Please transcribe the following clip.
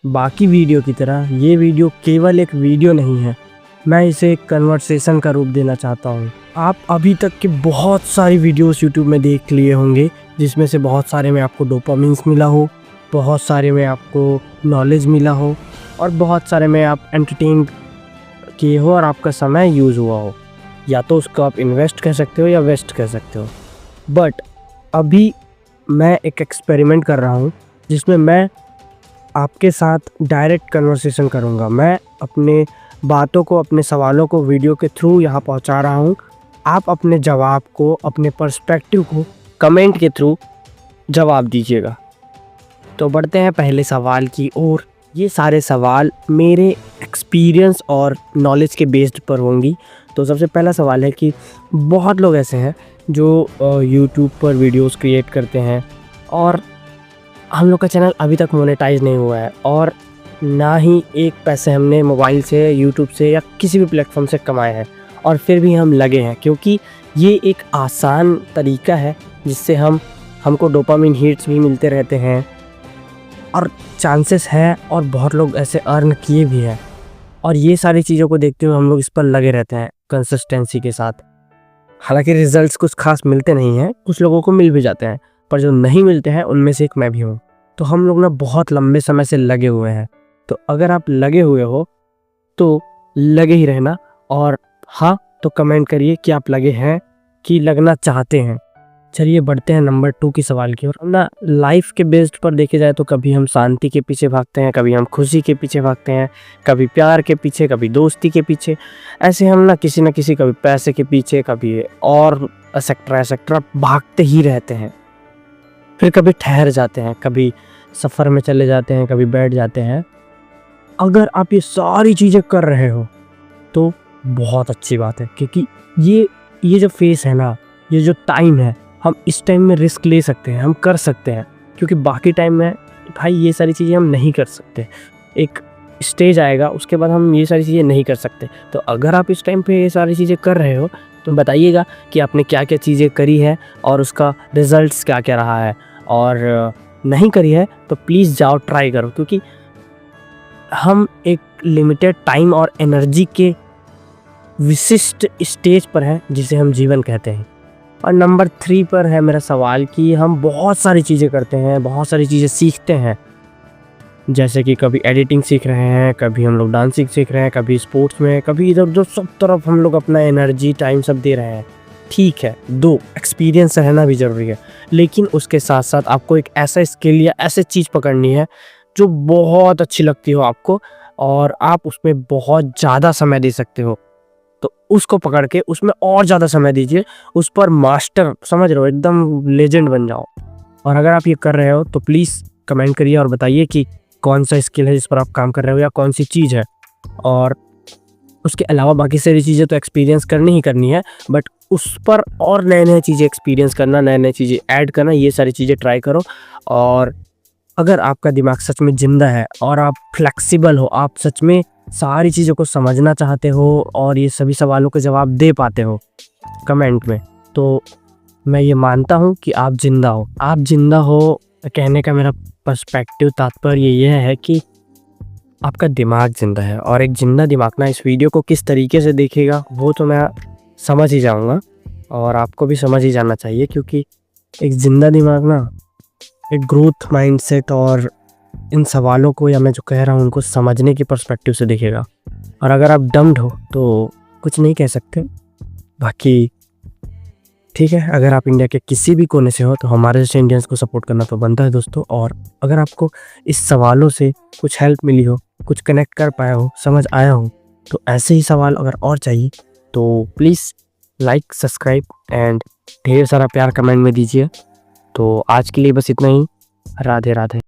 बाकी वीडियो की तरह ये वीडियो केवल एक वीडियो नहीं है, मैं इसे एक कन्वर्सेशन का रूप देना चाहता हूँ। आप अभी तक के बहुत सारी वीडियोस यूट्यूब में देख लिए होंगे, जिसमें से बहुत सारे में आपको डोपामिन्स मिला हो, बहुत सारे में आपको नॉलेज मिला हो और बहुत सारे में आप एंटरटेन किए हो और आपका समय यूज़ हुआ हो। या तो उसको आप इन्वेस्ट कर सकते हो या वेस्ट कर सकते हो। बट अभी मैं एक एक्सपेरिमेंट कर रहा हूँ जिसमें मैं आपके साथ डायरेक्ट कन्वर्सेशन करूँगा। मैं अपने बातों को, अपने सवालों को वीडियो के थ्रू यहाँ पहुँचा रहा हूँ। आप अपने जवाब को, अपने पर्सपेक्टिव को कमेंट के थ्रू जवाब दीजिएगा। तो बढ़ते हैं पहले सवाल की ओर। ये सारे सवाल मेरे एक्सपीरियंस और नॉलेज के बेस्ड पर होंगी। तो सबसे पहला सवाल है कि बहुत लोग ऐसे हैं जो यूट्यूब पर वीडियोस क्रिएट करते हैं और हम लोग का चैनल अभी तक मोनेटाइज नहीं हुआ है और ना ही एक पैसे हमने मोबाइल से, यूट्यूब से या किसी भी प्लेटफॉर्म से कमाए हैं, और फिर भी हम लगे हैं क्योंकि ये एक आसान तरीका है जिससे हमको डोपामिन हिट्स भी मिलते रहते हैं और चांसेस है और बहुत लोग ऐसे अर्न किए भी हैं। और ये सारी चीज़ों को देखते हुए हम लोग इस पर लगे रहते हैं कंसिस्टेंसी के साथ। हालांकि रिजल्ट्स कुछ खास मिलते नहीं हैं, कुछ लोगों को मिल भी जाते हैं, पर जो नहीं मिलते हैं उनमें से एक मैं भी हूँ। तो हम लोग ना बहुत लंबे समय से लगे हुए हैं। तो अगर आप लगे हुए हो तो लगे ही रहना, और हाँ तो कमेंट करिए कि आप लगे हैं कि लगना चाहते हैं। चलिए बढ़ते हैं नंबर 2 की सवाल की ओर। ना लाइफ के बेस्ड पर देखे जाए तो कभी हम शांति के पीछे भागते हैं, कभी हम खुशी के पीछे भागते हैं, कभी प्यार के पीछे, कभी दोस्ती के पीछे। ऐसे हम ना किसी कभी पैसे के पीछे, कभी और एक्सेट्रा भागते ही रहते हैं। फिर कभी ठहर जाते हैं, कभी सफ़र में चले जाते हैं, कभी बैठ जाते हैं। अगर आप ये सारी चीज़ें कर रहे हो तो बहुत अच्छी बात है, क्योंकि ये जो फेस है ना, ये जो टाइम है, हम इस टाइम में रिस्क ले सकते हैं, हम कर सकते हैं। क्योंकि बाकी टाइम में भाई ये सारी चीज़ें हम नहीं कर सकते। एक स्टेज आएगा उसके बाद हम ये सारी चीज़ें नहीं कर सकते। तो अगर आप इस टाइम पे ये सारी चीज़ें कर रहे हो तो बताइएगा कि आपने क्या क्या चीज़ें करी है और उसका रिज़ल्ट्स क्या क्या रहा है। और नहीं करी है तो प्लीज़ जाओ ट्राई करो, क्योंकि हम एक लिमिटेड टाइम और एनर्जी के विशिष्ट स्टेज पर हैं जिसे हम जीवन कहते हैं। और नंबर 3 पर है मेरा सवाल कि हम बहुत सारी चीज़ें करते हैं, बहुत सारी चीज़ें सीखते हैं। जैसे कि कभी एडिटिंग सीख रहे हैं, कभी हम लोग डांसिंग सीख रहे हैं, कभी स्पोर्ट्स में, कभी इधर उधर सब तरफ हम लोग अपना एनर्जी, टाइम सब दे रहे हैं। ठीक है, दो एक्सपीरियंस रहना भी ज़रूरी है, लेकिन उसके साथ साथ आपको एक ऐसा स्किल या ऐसे चीज़ पकड़नी है जो बहुत अच्छी लगती हो आपको और आप उसमें बहुत ज़्यादा समय दे सकते हो। तो उसको पकड़ के उसमें और ज़्यादा समय दीजिए, उस पर मास्टर, समझ रहे हो, एकदम लेजेंड बन जाओ। और अगर आप ये कर रहे हो तो प्लीज़ कमेंट करिए और बताइए कि कौन सा स्किल है जिस पर आप काम कर रहे हो या कौन सी चीज़ है। और उसके अलावा बाकी सारी चीज़ें तो एक्सपीरियंस करनी ही करनी है, बट उस पर और नए चीज़ें एक्सपीरियंस करना, नए चीज़ें ऐड करना, ये सारी चीज़ें ट्राई करो। और अगर आपका दिमाग सच में ज़िंदा है और आप फ्लेक्सिबल हो, आप सच में सारी चीज़ों को समझना चाहते हो और ये सभी सवालों के जवाब दे पाते हो कमेंट में, तो मैं ये मानता हूँ कि आप ज़िंदा हो। आप ज़िंदा हो कहने का मेरा पर्सपेक्टिव, तात्पर्य ये है कि आपका दिमाग ज़िंदा है। और एक ज़िंदा दिमाग ना इस वीडियो को किस तरीके से देखेगा वो तो मैं समझ ही जाऊँगा, और आपको भी समझ ही जाना चाहिए, क्योंकि एक ज़िंदा दिमाग ना एक ग्रोथ माइंडसेट और इन सवालों को, या मैं जो कह रहा हूँ उनको समझने की पर्सपेक्टिव से देखेगा। और अगर आप डम्ड हो तो कुछ नहीं कह सकते। बाकी ठीक है, अगर आप इंडिया के किसी भी कोने से हो तो हमारे जैसे इंडियंस को सपोर्ट करना तो बनता है दोस्तों। और अगर आपको इस सवालों से कुछ हेल्प मिली हो, कुछ कनेक्ट कर पाया हो, समझ आया हो, तो ऐसे ही सवाल अगर और चाहिए तो प्लीज़ लाइक, सब्सक्राइब एंड ढेर सारा प्यार कमेंट में दीजिए। तो आज के लिए बस इतना ही। राधे राधे।